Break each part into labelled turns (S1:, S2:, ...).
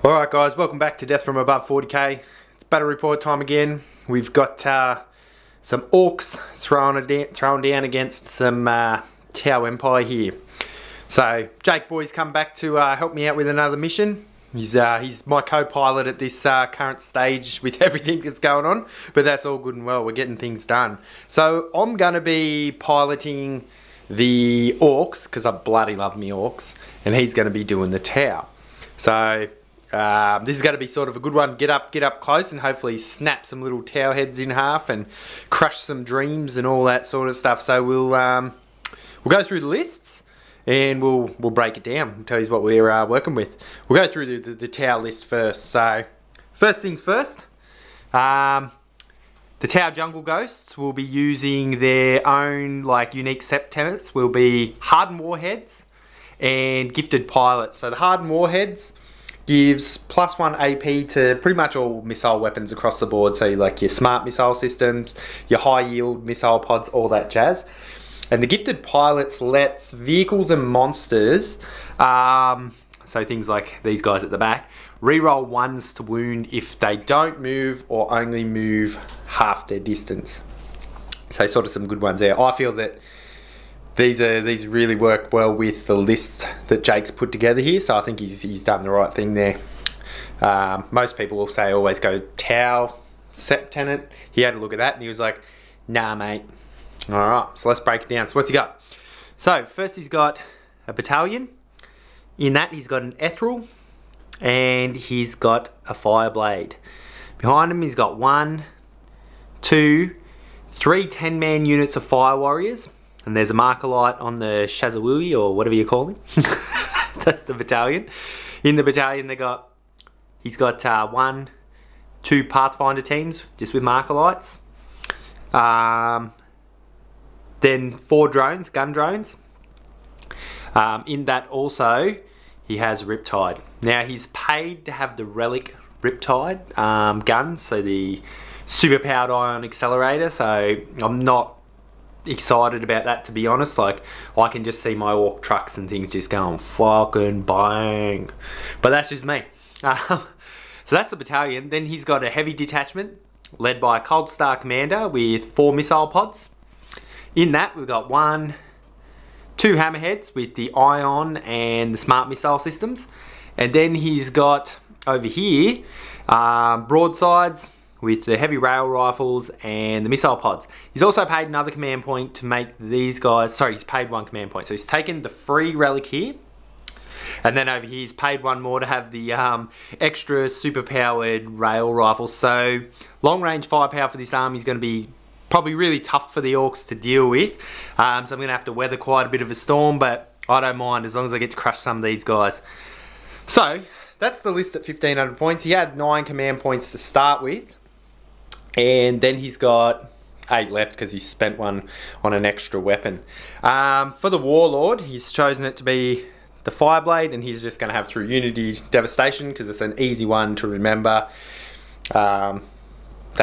S1: Alright guys, welcome back to Death from Above 40k. It's battle report time again. We've got some Orks thrown down against some Tau Empire here. So Jake boy's come back to help me out with another mission. He's my co-pilot at this current stage with everything that's going on, but that's all good and well. We're getting things done. So I'm going to be piloting the Orks, because I bloody love me Orks, and he's going to be doing the Tau. So this is going to be sort of a good one. Get up close and hopefully snap some little Tau heads in half and crush some dreams and all that sort of stuff. So we'll go through the lists and we'll break it down. We'll tell you what we're working with. We'll go through the Tau list first. So first things first, the Tau Jungle Ghosts will be using their own unique septenets. Will be hardened warheads and gifted pilots. So the hardened warheads gives +1 AP to pretty much all missile weapons across the board. So like your smart missile systems, your high yield missile pods, all that jazz. And the gifted pilots lets vehicles and monsters, so things like these guys at the back, reroll 1s to wound if they don't move or only move half their distance. So sort of some good ones there. I feel that these really work well with the lists that Jake's put together here, so I think he's done the right thing there. Most people will say always go Tau Septenet. He had a look at that and he was like, nah mate. Alright, so let's break it down. So what's he got? So first he's got a battalion. In that he's got an Ethereal and he's got a Fireblade. Behind him he's got 1, 2, 3 10-man units of Fire Warriors. And there's a marker light on the Shazawui, or whatever you call him. That's the battalion. In the battalion, he's got 1, 2 Pathfinder teams, just with marker lights. Then 4 drones, gun drones. In that also, he has Riptide. Now, he's paid to have the Relic Riptide guns, so the super-powered ion accelerator. So I'm not excited about that, to be honest. I can just see my Ork trucks and things just going fucking bang, but that's just me. So that's the battalion. Then he's got a heavy detachment led by a Cold Star commander with 4 missile pods. In that we've got 1, 2 hammerheads with the ion and the smart missile systems, and then he's got over here broadsides with the heavy rail rifles and the missile pods. He's also paid another command point to make these guys, sorry, he's paid 1 command point. So he's taken the free relic here, and then over here he's paid 1 more to have the extra super powered rail rifles. So long range firepower for this army is going to be probably really tough for the Orks to deal with. So I'm going to have to weather quite a bit of a storm, but I don't mind as long as I get to crush some of these guys. So that's the list at 1500 points. He had 9 command points to start with. And then he's got 8 left because he's spent 1 on an extra weapon. For the Warlord, he's chosen it to be the Fireblade, and he's just going to have through Unity Devastation because it's an easy one to remember. That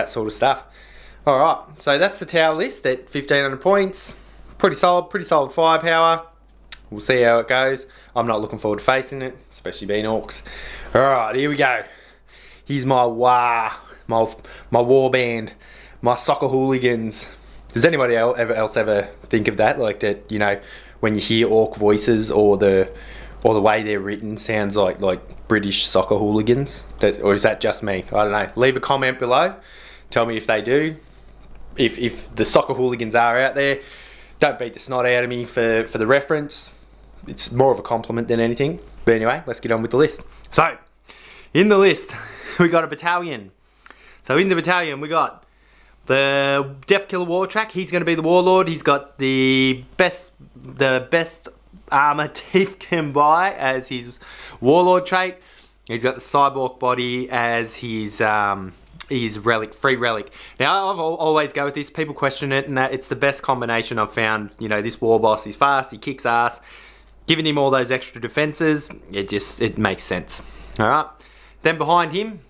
S1: sort of stuff. Alright, so that's the Tau list at 1500 points. Pretty solid firepower. We'll see how it goes. I'm not looking forward to facing it, especially being Orks. Alright, here we go. Here's my my war band, my soccer hooligans. Does anybody else ever think of that? Like that, you know, when you hear Ork voices or the way they're written sounds like British soccer hooligans? Or is that just me? I don't know. Leave a comment below. Tell me if they do. If the soccer hooligans are out there, don't beat the snot out of me for the reference. It's more of a compliment than anything. But anyway, let's get on with the list. So, in the list, we got a battalion. So in the battalion we got the Deathkiller Wartrack. He's going to be the Warlord. He's got the best armor Teeth can buy as his Warlord trait. He's got the Cyborg body as his relic, free relic. Now I've always go with this. People question it, and that it's the best combination I've found. You know, this war boss is fast. He kicks ass. Giving him all those extra defenses, it makes sense. All right. Then behind him,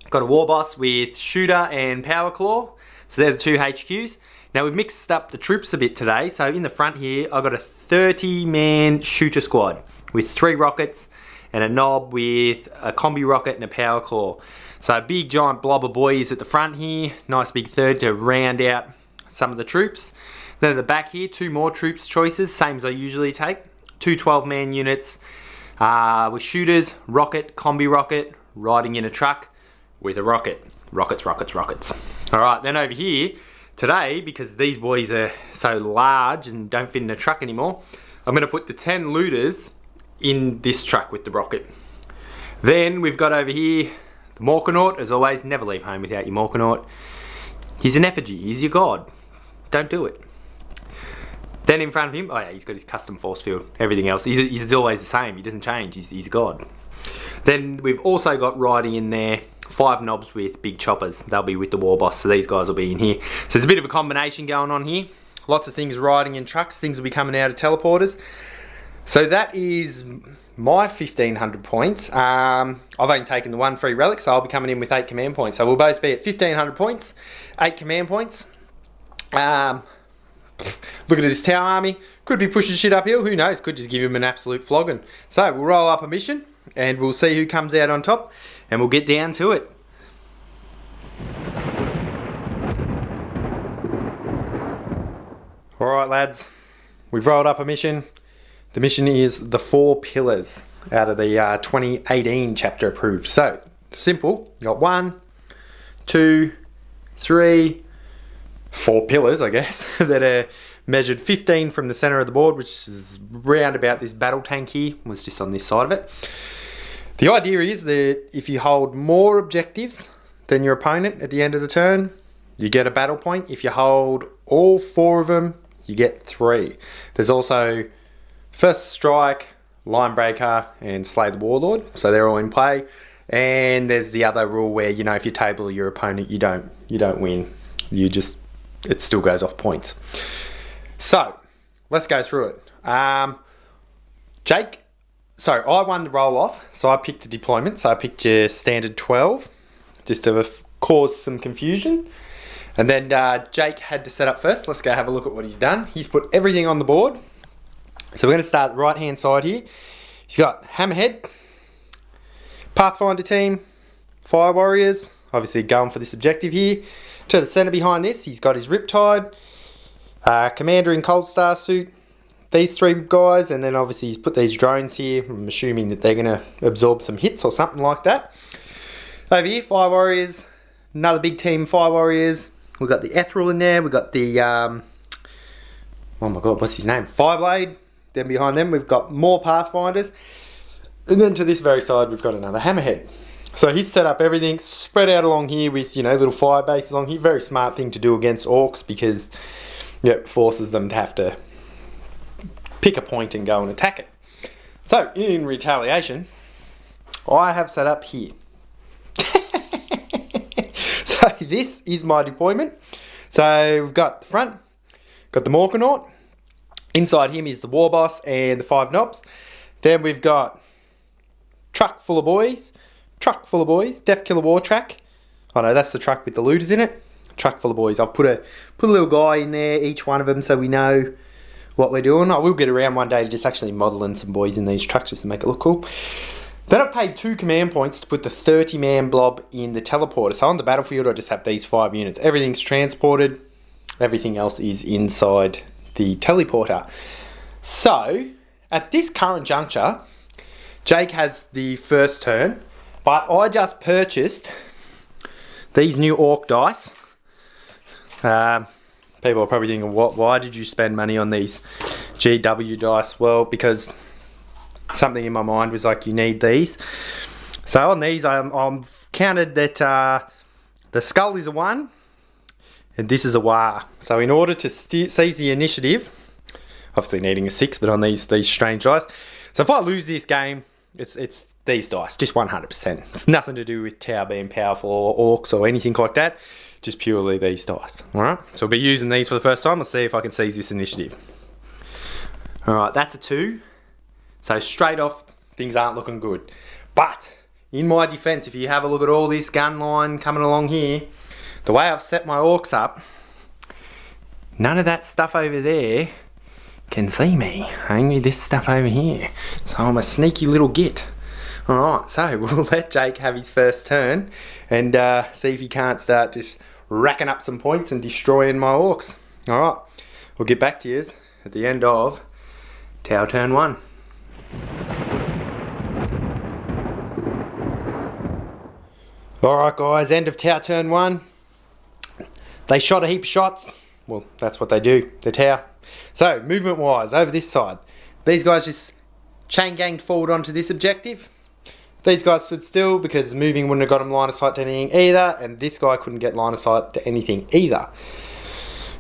S1: got a war boss with shooter and power claw. So they're the 2 HQs. Now we've mixed up the troops a bit today. So in the front here, I've got a 30-man shooter squad with 3 rockets and a knob with a combi rocket and a power core. So a big giant blob of boys at the front here, nice big third to round out some of the troops. Then at the back here, 2 more troops choices, same as I usually take. 2 12-man units with shooters, rocket, combi rocket, riding in a truck with a rocket. Rockets, rockets, rockets. All right, then over here, today, because these boys are so large and don't fit in a truck anymore, I'm going to put the 10 looters in this truck with the rocket. Then we've got over here the Morkanaut. As always, never leave home without your Morkanaut. He's an effigy, he's your god. Don't do it. Then in front of him, oh yeah, he's got his custom force field. Everything else, he's always the same. He doesn't change, he's a god. Then we've also got riding in there 5 knobs with big choppers. They'll be with the war boss, so these guys will be in here. So there's a bit of a combination going on here. Lots of things riding in trucks, things will be coming out of teleporters. So that is my 1500 points. I've only taken the 1 free relic, so I'll be coming in with 8 command points. So we'll both be at 1500 points, 8 command points. Looking at this tower army, could be pushing shit uphill, who knows, could just give him an absolute flogging. So we'll roll up a mission and we'll see who comes out on top and we'll get down to it. Alright lads, we've rolled up a mission. The mission is the 4 pillars out of the 2018 chapter approved. So, simple, you got 1, 2, 3, 4 pillars, I guess, that are measured 15 from the center of the board, which is round about this battle tank here, was just on this side of it. The idea is that if you hold more objectives than your opponent at the end of the turn, you get a battle point. If you hold all 4 of them, you get 3. There's also First Strike, Line Breaker, and Slay the Warlord, so they're all in play. And there's the other rule where, you know, if you table your opponent, you don't win. It still goes off points. So, let's go through it. I won the roll off, so I picked a deployment. So I picked your standard 12, just to cause some confusion. And then Jake had to set up first. Let's go have a look at what he's done. He's put everything on the board. So we're going to start at the right hand side here. He's got Hammerhead, Pathfinder team, Fire Warriors, obviously going for this objective here. To the centre behind this, he's got his Riptide, Commander in Cold Star suit, these 3 guys, and then obviously he's put these drones here. I'm assuming that they're going to absorb some hits or something like that. Over here, Fire Warriors, another big team Fire Warriors. We've got the Ethereal in there, we've got the, oh my god, what's his name? Fireblade. Then behind them, we've got more Pathfinders. And then to this very side, we've got another Hammerhead. So he's set up everything spread out along here with, you know, little fire bases along here. Very smart thing to do against Orks because it forces them to have to pick a point and go and attack it. So in retaliation, I have set up here. So this is my deployment. So we've got the front, got the Morkanaut. Inside him is the War Boss and the 5 knobs. Then we've got truck full of boys, Death Killer War Track. Oh no, that's the truck with the looters in it. Truck full of boys. I've put a little guy in there, each one of them, so we know what we're doing. I will get around one day to just actually modelling some boys in these trucks just to make it look cool. Then I paid 2 command points to put the 30-man blob in the teleporter. So on the battlefield, I just have these 5 units. Everything's transported. Everything else is inside the teleporter. So, at this current juncture, Jake has the first turn, but I just purchased these new Ork dice. People are probably thinking, why did you spend money on these GW dice? Well, because something in my mind was like, you need these. So on these, I'm counted that the skull is a 1, and this is a war. So in order to seize the initiative, obviously needing a 6, but on these strange dice. So if I lose this game, it's these dice, just 100%. It's nothing to do with Tau being powerful or Orks or anything like that. Just purely these dice. Alright, so we'll be using these for the first time. Let's see if I can seize this initiative. Alright, that's a 2. So straight off, things aren't looking good. But, in my defense, if you have a look at all this gun line coming along here, the way I've set my Orks up, none of that stuff over there can see me. Only this stuff over here. So I'm a sneaky little git. Alright, so we'll let Jake have his first turn and see if he can't start just racking up some points and destroying my Orks. Alright, we'll get back to you at the end of Tower turn 1. Alright guys, end of Tower turn 1. They shot a heap of shots. Well, that's what they do, the Tower. So, movement wise, over this side, these guys just chain ganged forward onto this objective. These guys stood still because moving wouldn't have got them line of sight to anything either, and this guy couldn't get line of sight to anything either.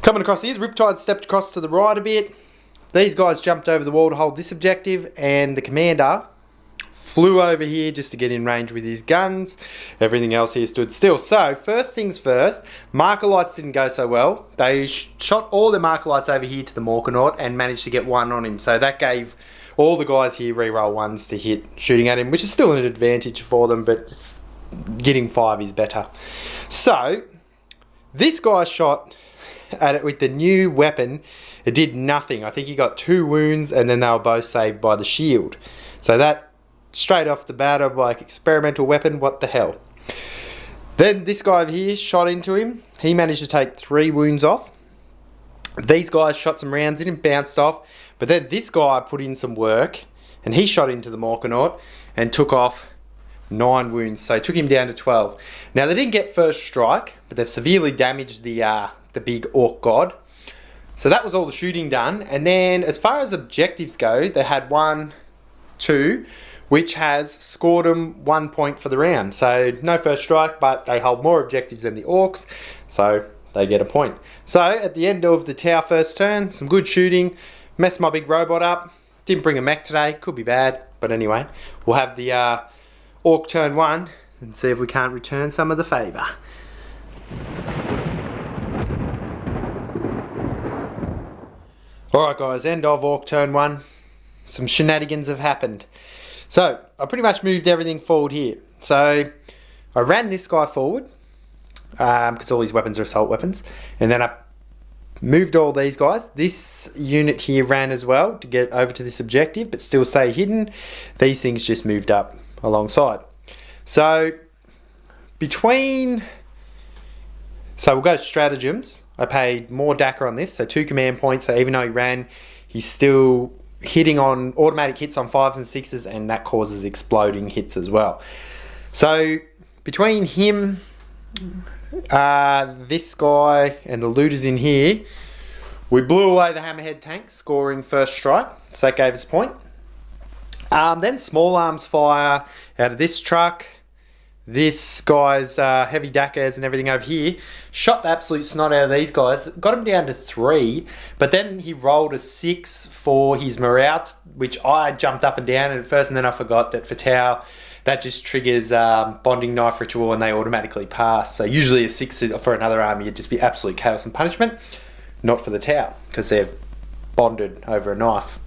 S1: Coming across here, the Riptide stepped across to the right a bit. These guys jumped over the wall to hold this objective, and the commander flew over here just to get in range with his guns. Everything else here stood still. So, first things first, marker lights didn't go so well. They shot all their marker lights over here to the Morkanaut and managed to get one on him. So that gave all the guys here reroll ones to hit shooting at him, which is still an advantage for them, but getting 5 is better. So, this guy shot at it with the new weapon. It did nothing. I think he got 2 wounds and then they were both saved by the shield. So that straight off the bat, I'm like, experimental weapon, what the hell. Then this guy over here shot into him. He managed to take 3 wounds off. These guys shot some rounds in him, bounced off. But then this guy put in some work and he shot into the Morkanaut and took off 9 wounds. So it took him down to 12. Now they didn't get first strike, but they've severely damaged the big Ork god. So that was all the shooting done. And then as far as objectives go, they had 1, 2, which has scored them 1 point for the round. So no first strike, but they hold more objectives than the Orks, so they get a point. So at the end of the Tower first turn, some good shooting, messed my big robot up, didn't bring a mech today, could be bad, but anyway, we'll have the Ork turn 1 and see if we can't return some of the favour. Alright guys, end of Ork turn 1. Some shenanigans have happened. So, I pretty much moved everything forward here. So, I ran this guy forward, because all his weapons are assault weapons, and then I moved all these guys. This unit here ran as well to get over to this objective, but still stay hidden. These things just moved up alongside. So, we'll go stratagems. I paid more DACA on this, so 2 command points, so even though he ran, he's still hitting on automatic hits on 5s and 6s, and that causes exploding hits as well. So between him, this guy and the looters in here, we blew away the hammerhead tank, scoring first strike, so that gave us a point. Then small arms fire out of this truck. This guy's heavy dackers and everything over here shot the absolute snot out of these guys, got him down to 3, but then he rolled a 6 for his morale, which I jumped up and down at first, and then I forgot that for Tau that just triggers bonding knife ritual and they automatically pass. So usually a 6 for another army would just be absolute chaos and punishment, not for the Tau because they've bonded over a knife.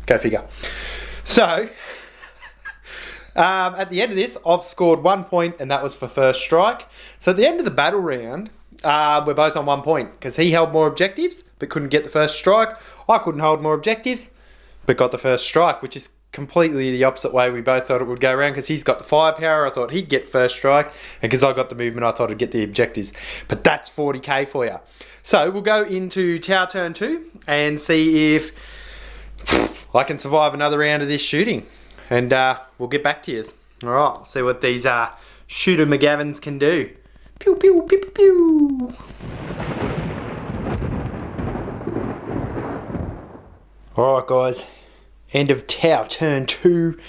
S1: Go figure. So at the end of this, I've scored 1 point, and that was for first strike. So at the end of the battle round, we're both on 1 point because he held more objectives but couldn't get the first strike. I couldn't hold more objectives but got the first strike, which is completely the opposite way we both thought it would go around, because he's got the firepower. I thought he'd get first strike, and because I got the movement, I thought I'd get the objectives. But that's 40k for you. So we'll go into Tower turn 2 and see if I can survive another round of this shooting. And we'll get back to you. Alright, see what these shooter McGavins can do. Pew, pew, pew, pew, pew. Alright guys, end of Tower turn 2.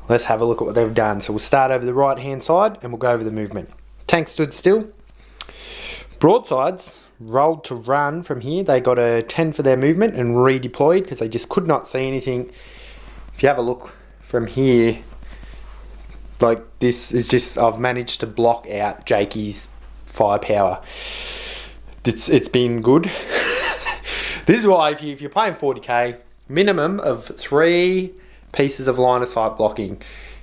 S1: Let's have a look at what they've done. So we'll start over the right hand side and we'll go over the movement. Tank stood still. Broadsides rolled to run from here. They got a 10 for their movement and redeployed because they just could not see anything. If you have a look from here, like this is just, I've managed to block out Jakey's firepower. It's been good. This is why if you're playing 40k, minimum of 3 pieces of line of sight blocking,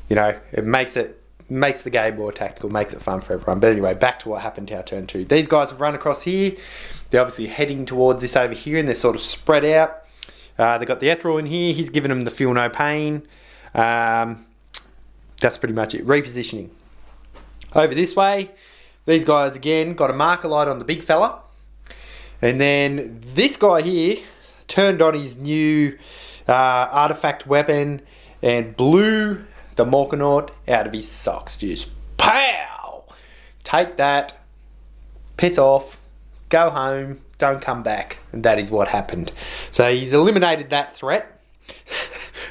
S1: you know, it makes the game more tactical, makes it fun for everyone. But anyway, back to what happened to our turn 2. These guys have run across here. They're obviously heading towards this over here, and they're sort of spread out. They've got the Ethereal in here. He's giving them the feel no pain. that's pretty much it. Repositioning. Over this way, these guys again got a marker light on the big fella. And then this guy here turned on his new artifact weapon and blew the Morkanaut out of his socks. Just pow! Take that, piss off, go home, don't come back. And that is what happened. So he's eliminated that threat.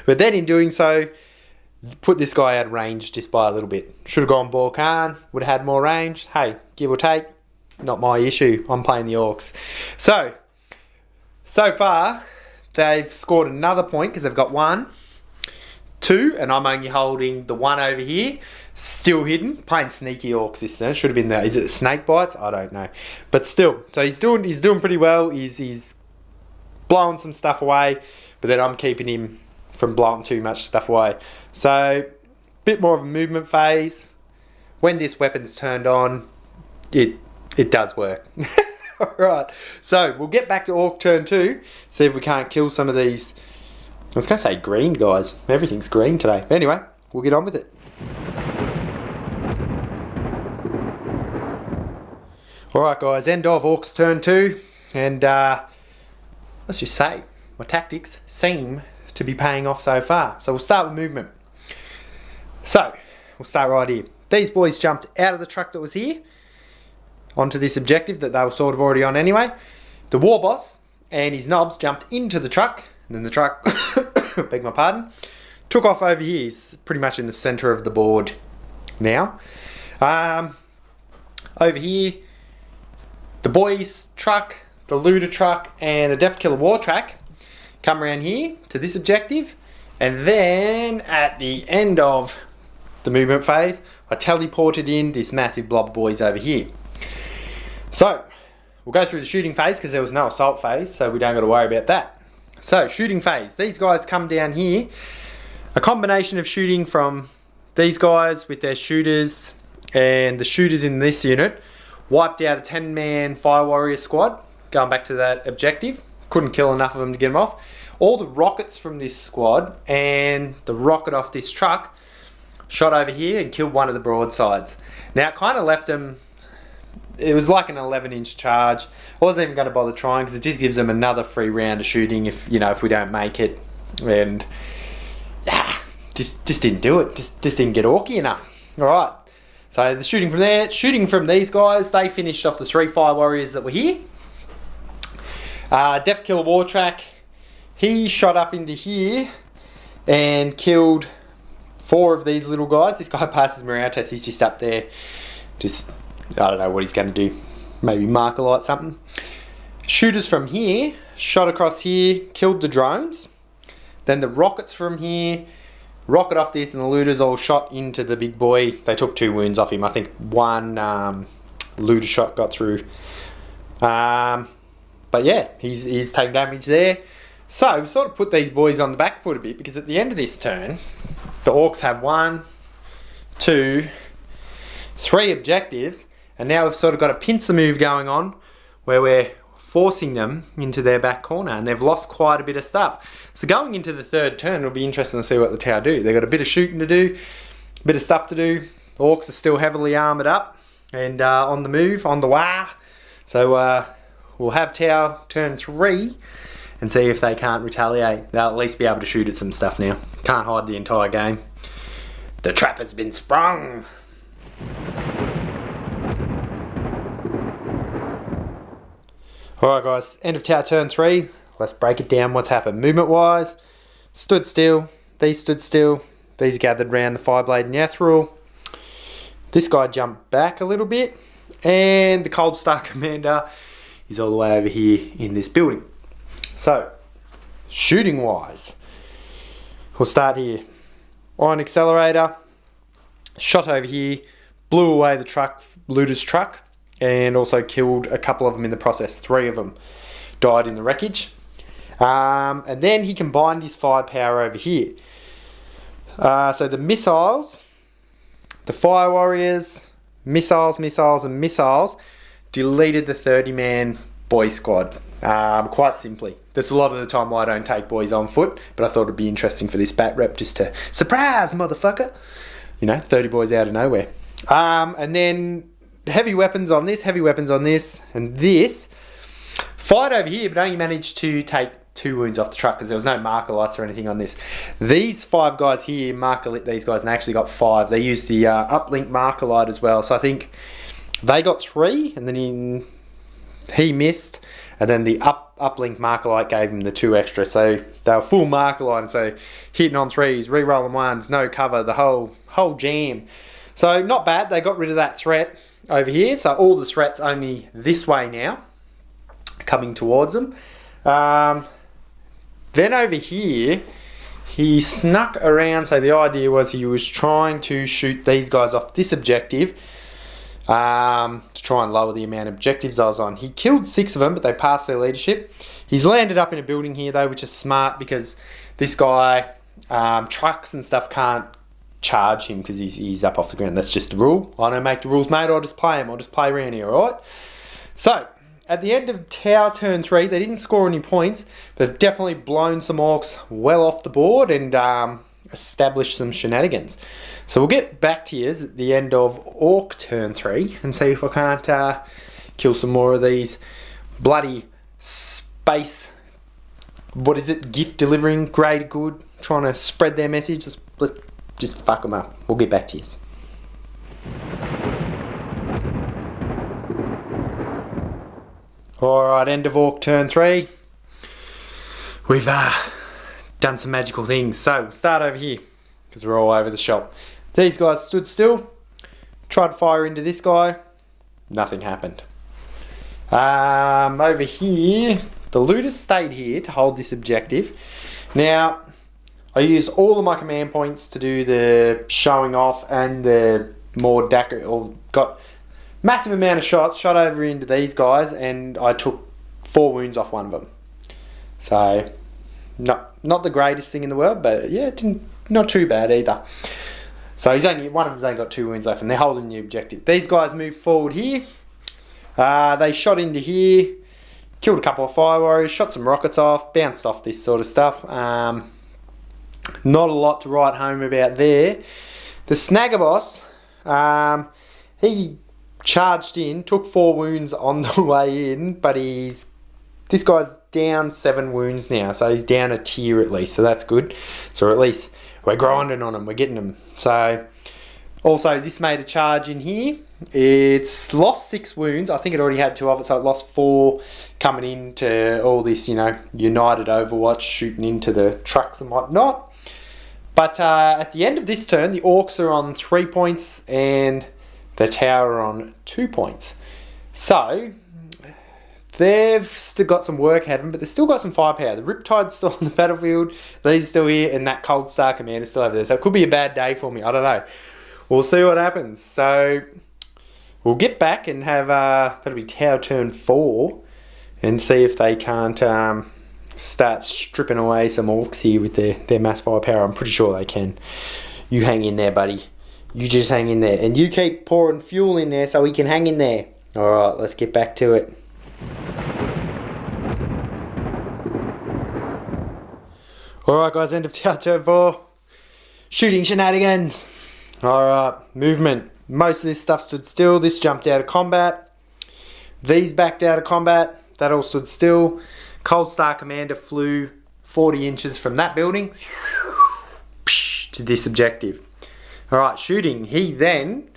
S1: But then in doing so, put this guy out of range just by a little bit. Should have gone Borkan, would have had more range. Hey, give or take, not my issue. I'm playing the Orks. So far, they've scored another point because they've got 1, 2, and I'm only holding the 1 over here. Still hidden. Playing sneaky Orks this turn. Should have been there. Is it snake bites? I don't know. But still, so he's doing pretty well. He's blowing some stuff away, but then I'm keeping him from blowing too much stuff away. So, bit more of a movement phase. When this weapon's turned on, it does work. Alright, so we'll get back to Orc turn 2, see if we can't kill some of these. I was going to say green guys. Everything's green today. Anyway, we'll get on with it. Alright guys, end of Orcs turn 2, and let's just say my tactics seem to be paying off so far. So we'll start with movement. So, we'll start right here. These boys jumped out of the truck that was here onto this objective that they were sort of already on anyway. The war boss and his knobs jumped into the truck, and then the truck, beg my pardon, took off over here. He's pretty much in the centre of the board now. Over here, the boys' truck, the looter truck, and the Death Killer war track come around here to this objective, and then at the end of the movement phase, I teleported in this massive blob of boys over here. So, we'll go through the shooting phase because there was no assault phase, so we don't got to worry about that. So, shooting phase. These guys come down here. A combination of shooting from these guys with their shooters and the shooters in this unit wiped out a 10-man Fire Warrior squad, going back to that objective. Couldn't kill enough of them to get them off. All the rockets from this squad and the rocket off this truck shot over here and killed one of the broadsides. Now, it kind of left them... It was like an 11-inch charge. I wasn't even going to bother trying because it just gives them another free round of shooting if we don't make it. And just didn't do it. Just didn't get orky enough. All right. So the shooting from there, shooting from these guys, they finished off the 3 Fire Warriors that were here. Death Killer war track, he shot up into here and killed 4 of these little guys. This guy passes me around test. He's just up there, just I don't know what he's going to do. Maybe marker light something. Shooters from here shot across here, killed the drones. Then the rockets from here, rocket off this, and the looters all shot into the big boy. They took 2 wounds off him. I think 1 looter shot got through. But yeah, he's taking damage there. So we've sort of put these boys on the back foot a bit because at the end of this turn, the Orcs have 1, 2, 3 objectives, and now we've sort of got a pincer move going on where we're forcing them into their back corner, and they've lost quite a bit of stuff. So going into the 3rd turn, it'll be interesting to see what the Tau do. They've got a bit of shooting to do, a bit of stuff to do. The Orcs are still heavily armoured up and on the move, on the wah. So we'll have Tau turn 3 and see if they can't retaliate. They'll at least be able to shoot at some stuff now. Can't hide the entire game. The trap has been sprung. Alright guys, end of Tau turn 3. Let's break it down what's happened. Movement wise, stood still. These stood still. These gathered round the Fireblade and Yathrul. This guy jumped back a little bit. And the Cold Star Commander is all the way over here in this building. So, shooting wise, we'll start here. Iron Accelerator, shot over here, blew away the truck, looter's truck, and also killed a couple of them in the process. 3 of them died in the wreckage. And then he combined his firepower over here. So the missiles, the Fire Warriors, missiles, and missiles deleted the 30-man boy squad. Quite simply. That's a lot of the time why I don't take boys on foot, but I thought it'd be interesting for this bat rep just to surprise, motherfucker. 30 boys out of nowhere. And then heavy weapons on this, and this. Fight over here, but only managed to take 2 wounds off the truck because there was no marker lights or anything on this. These 5 guys here marker lit these guys and actually got 5. They used the uplink marker light as well. So I think they got 3, and then he missed, and then the uplink marker light gave him the 2 extra. So they were full marker light, and so hitting on 3s, re-rolling 1s, no cover, the whole jam. So not bad. They got rid of that threat over here. So all the threats only this way now, coming towards them. Then over here, he snuck around. So the idea was he was trying to shoot these guys off this objective to try and lower the amount of objectives I was on. He killed 6 of them, but they passed their leadership. He's landed up in a building here though, which is smart because this guy, trucks and stuff can't charge him because he's up off the ground. That's just the rule. I don't make the rules, mate. I'll just play them. I'll just play around here, alright? So, at the end of Tower turn 3, they didn't score any points, but they've definitely blown some Orks well off the board and established some shenanigans. So we'll get back to you at the end of Ork turn 3 and see if I can't kill some more of these bloody space, gift delivering, great good, trying to spread their message. Let's just fuck them up. We'll get back to you. Alright, end of Ork turn 3. We've done some magical things. So, we'll start over here, because we're all over the shop. These guys stood still, tried to fire into this guy, nothing happened. Over here, the looters stayed here to hold this objective. Now, I used all of my command points to do the showing off and the more got massive amount of shots, shot over into these guys, and I took 4 wounds off one of them. So, not the greatest thing in the world, but yeah, not too bad either. So one of them's only got 2 wounds left, and they're holding the objective. These guys moved forward here. They shot into here, killed a couple of fire warriors, shot some rockets off, bounced off this sort of stuff. Not a lot to write home about there. The snagger boss, he charged in, took 4 wounds on the way in, but this guy's down 7 wounds now, so he's down a tier at least, so that's good. So at least we're grinding on him, we're getting him. So also this made a charge in here. It's lost 6 wounds. I think it already had 2 of it, so it lost 4 coming into all this, United Overwatch, shooting into the trucks and whatnot. But at the end of this turn, the Orks are on 3 points and the tower on 2 points. So they've still got some work ahead of them, but they've still got some firepower. The Riptide's still on the battlefield, these still here, and that Cold Star Commander's still over there. So it could be a bad day for me, I don't know. We'll see what happens. So we'll get back and have, that'll be Tower turn 4, and see if they can't start stripping away some Orks here with their mass firepower. I'm pretty sure they can. You hang in there, buddy. You just hang in there. And you keep pouring fuel in there so we can hang in there. Alright, let's get back to it. Alright guys, end of Tower turn 4. Shooting shenanigans. Alright, movement. Most of this stuff stood still. This jumped out of combat. These backed out of combat. That all stood still. Cold Star Commander flew 40 inches from that building to this objective. Alright, shooting. He then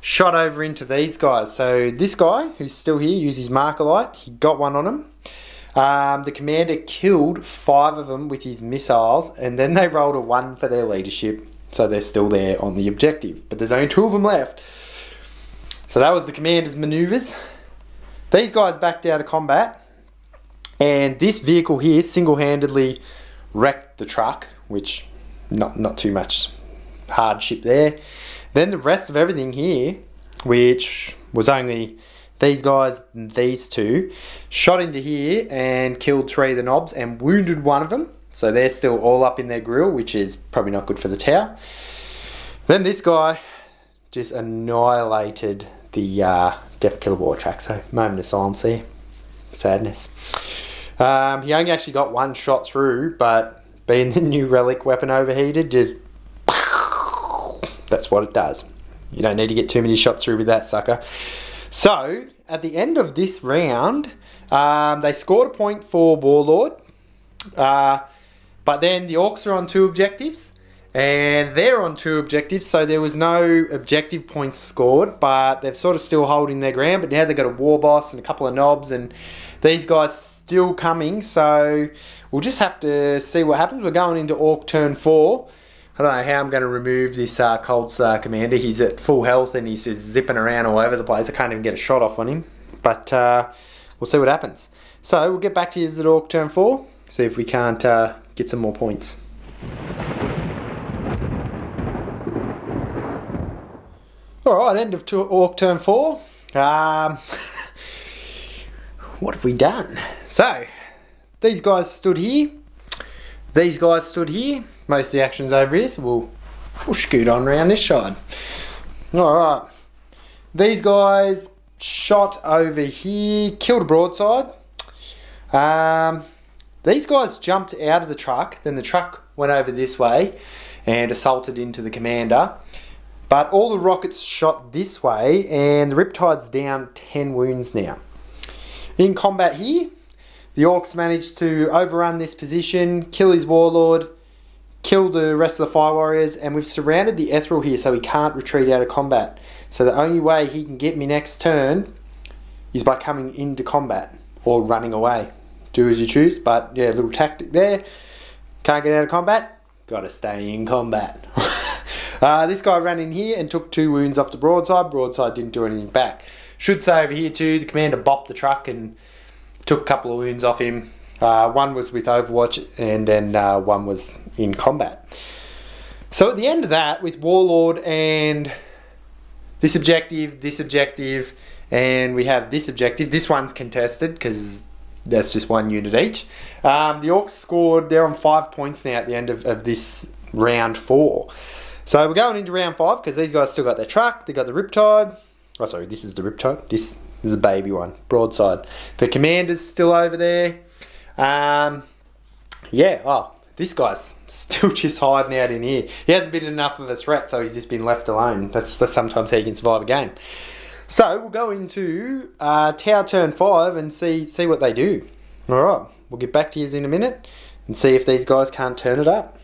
S1: shot over into these guys. So this guy, who's still here, used his marker light. He got one on him. The commander killed 5 of them with his missiles, and then they rolled a 1 for their leadership. So they're still there on the objective. But there's only 2 of them left. So that was the commander's maneuvers. These guys backed out of combat. And this vehicle here single-handedly wrecked the truck, which not too much hardship there. Then the rest of everything here, which was only these guys and these 2, shot into here and killed 3 of the knobs and wounded 1 of them. So they're still all up in their grill, which is probably not good for the tower. Then this guy just annihilated the Death Killer War track. So moment of silence there. Sadness. He only actually got 1 shot through, but being the new relic weapon overheated, just that's what it does. You don't need to get too many shots through with that sucker. So, at the end of this round, they scored a point for Warlord. But then the Orks are on 2 objectives. And they're on 2 objectives, so there was no objective points scored, but they're sort of still holding their ground. But now they've got a war boss and a couple of knobs, and these guys still coming, so we'll just have to see what happens. We're going into Ork turn 4. I don't know how I'm going to remove this Cold Star Commander. He's at full health and he's just zipping around all over the place. I can't even get a shot off on him, but we'll see what happens. So we'll get back to you at Ork turn 4, see if we can't get some more points. Alright, end of Ork turn 4. What have we done? So, these guys stood here. These guys stood here. Most of the action's over here, so we'll scoot on around this side. Alright. These guys shot over here, killed a broadside. These guys jumped out of the truck, then the truck went over this way and assaulted into the commander. But all the rockets shot this way, and the Riptide's down 10 wounds now. In combat here, the Orks managed to overrun this position, kill his Warlord, kill the rest of the Fire Warriors, and we've surrounded the Ethereal here so he can't retreat out of combat. So the only way he can get me next turn is by coming into combat or running away. Do as you choose, but yeah, a little tactic there. Can't get out of combat, gotta stay in combat. This guy ran in here and took 2 wounds off the broadside. Broadside didn't do anything back. Should say over here too, the commander bopped the truck and took a couple of wounds off him. One was with Overwatch and then one was in combat. So at the end of that, with Warlord and this objective, and we have this objective. This one's contested because that's just 1 unit each. The Orks scored, they're on 5 points now at the end of this round 4. So we're going into round 5 because these guys still got their truck, they got the Riptide. Oh sorry, this is the Riptide. This is a baby one, broadside. The commander's still over there. Yeah, oh, this guy's still just hiding out in here. He hasn't been enough of a threat, so he's just been left alone. That's sometimes how you can survive a game. So we'll go into Tower turn 5 and see what they do. Alright, we'll get back to you in a minute and see if these guys can't turn it up.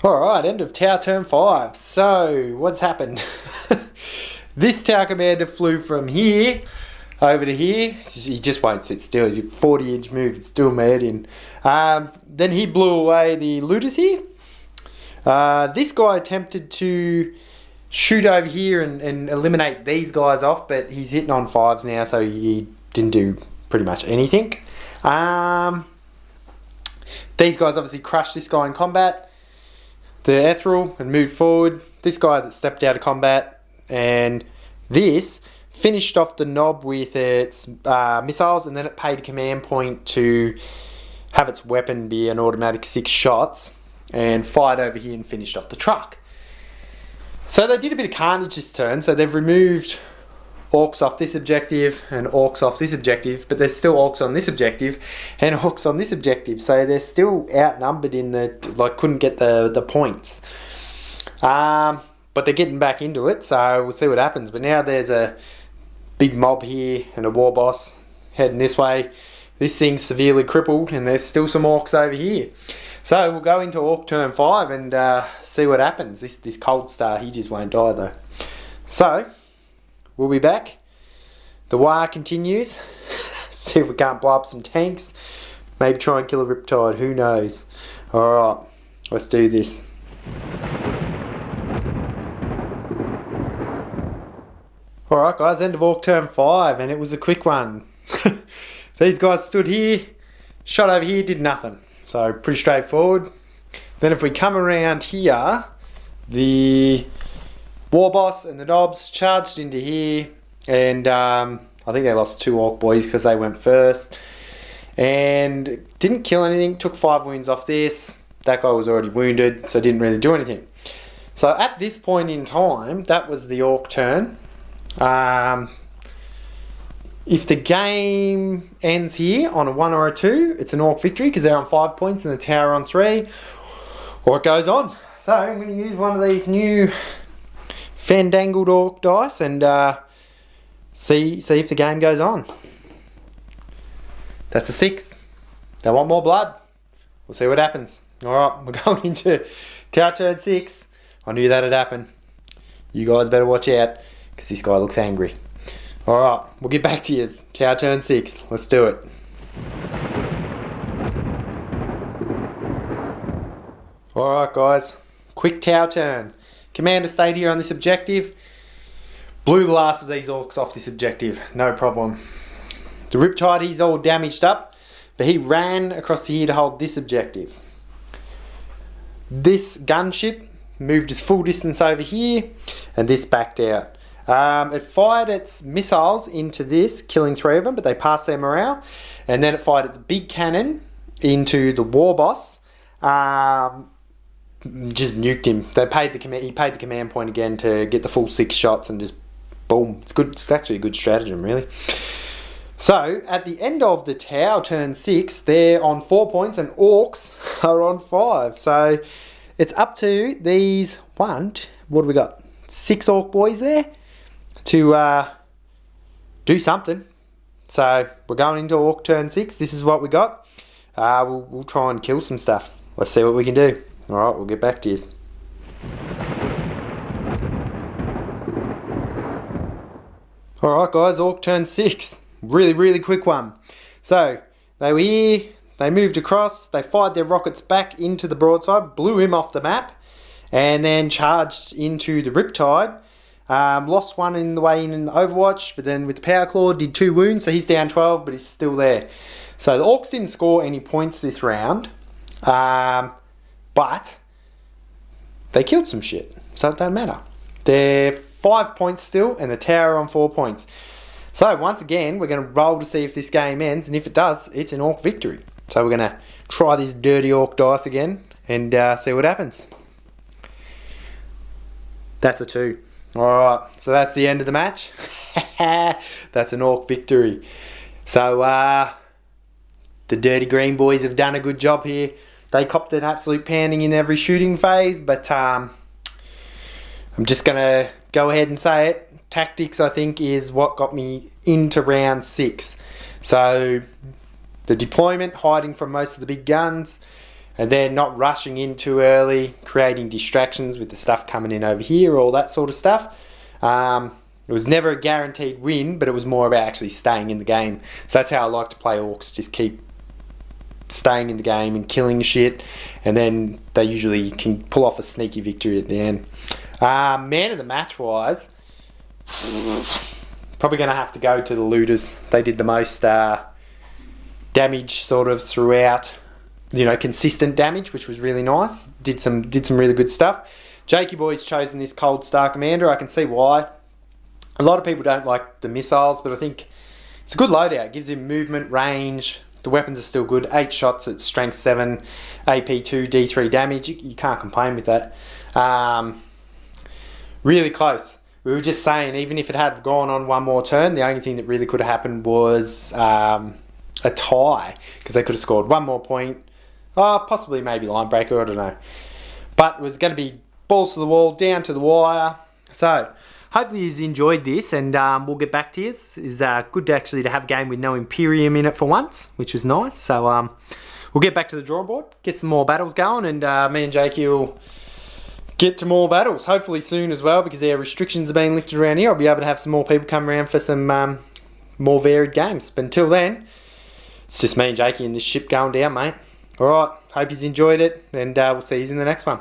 S1: Alright, end of Tower turn 5. So, what's happened? This Tower Commander flew from here over to here. He just won't sit still. He's a 40-inch move. It's doing my head in. Then he blew away the looters here. This guy attempted to shoot over here and eliminate these guys off, but he's hitting on 5s now, so he didn't do pretty much anything. These guys obviously crushed this guy in combat. The Ethereal and moved forward. This guy that stepped out of combat, and this finished off the knob with its missiles, and then it paid a command point to have its weapon be an automatic 6 shots, and fired over here and finished off the truck. So they did a bit of carnage this turn, so they've removed Orks off this objective and Orks off this objective, but there's still Orks on this objective and Orks on this objective, so they're still outnumbered in the, like, couldn't get the points. But they're getting back into it, so we'll see what happens. But now there's a big mob here and a war boss heading this way. This thing's severely crippled and there's still some Orks over here. So we'll go into Ork turn 5 and see what happens. This Cold Star, he just won't die though. So we'll be back. The war continues. See if we can't blow up some tanks. Maybe try and kill a Riptide, who knows. Alright, let's do this. Alright guys, end of Ork turn 5, and it was a quick one. These guys stood here, shot over here, did nothing. So pretty straightforward. Then if we come around here, the war boss and the knobs charged into here, and I think they lost 2 Ork boys because they went first, and didn't kill anything. Took 5 wounds off this. That guy was already wounded, so didn't really do anything. So at this point in time, that was the Ork turn. If the game ends here on a 1 or a 2, it's an Orc victory because they're on 5 points and the tower on 3, or it goes on. So I'm going to use one of these new fandangled Orc dice and see if the game goes on. That's a 6. They want more blood. We'll see what happens. Alright, we're going into tower turn 6. I knew that'd happen. You guys better watch out because this guy looks angry. Alright, we'll get back to you. Tower turn 6. Let's do it. Alright guys, quick tower turn. Commander stayed here on this objective. Blew the last of these Orcs off this objective. No problem. The Riptide, he's all damaged up, but he ran across here to hold this objective. This gunship moved his full distance over here, and this backed out. It fired its missiles into this, killing 3 of them, but they passed their morale. And then it fired its big cannon into the war boss. Just nuked him. He paid the command point again to get the full 6 shots and just boom. It's good. It's actually a good stratagem, really. So at the end of the tower, turn 6, they're on 4 points and Orcs are on 5. So it's up to these what do we got? 6 Orc boys there to do something. So we're going into Orc turn 6. This is what we got. We'll try and kill some stuff. Let's see what we can do. Alright, we'll get back to you. Alright guys, Orc turn 6. Really quick one. So they were here, they moved across, they fired their rockets back into the broadside, blew him off the map, and then charged into the Riptide. Lost one in the way in the Overwatch, but then with the Power Claw did 2 wounds, so he's down 12, but he's still there. So the Orcs didn't score any points this round, but they killed some shit, so it don't matter. They're 5 points still, and the tower on 4 points. So once again, we're going to roll to see if this game ends, and if it does, it's an Orc victory. So we're going to try this dirty Orc dice again, and see what happens. That's a 2. Alright, so that's the end of the match. That's an Orc victory. So the Dirty Green boys have done a good job here. They copped an absolute panning in every shooting phase, but I'm just going to go ahead and say it. Tactics, I think, is what got me into round 6. So the deployment, hiding from most of the big guns, and then not rushing in too early, creating distractions with the stuff coming in over here, all that sort of stuff. It was never a guaranteed win, but it was more about actually staying in the game. So that's how I like to play Orcs, just keep staying in the game and killing shit, and then they usually can pull off a sneaky victory at the end. Man of the match wise, probably going to have to go to the Looters. They did the most damage sort of throughout, consistent damage, which was really nice. Did some really good stuff. Jakey boy's chosen this Cold Star Commander. I can see why. A lot of people don't like the missiles, but I think it's a good loadout. It gives him movement, range. The weapons are still good. 8 shots at strength 7, AP 2, D3 damage. You can't complain with that. Really close. We were just saying, even if it had gone on one more turn, the only thing that really could have happened was a tie, because they could have scored one more point. Possibly maybe line breaker, I don't know. But it was going to be balls to the wall, down to the wire. So hopefully you've enjoyed this, and we'll get back to you. It's good to actually have a game with no Imperium in it for once, which is nice. So we'll get back to the drawing board, get some more battles going, and me and Jakey will get to more battles, hopefully soon as well, because their restrictions are being lifted around here. I'll be able to have some more people come around for some more varied games. But until then, it's just me and Jakey and this ship going down, mate. Alright, hope you've enjoyed it, and we'll see you in the next one.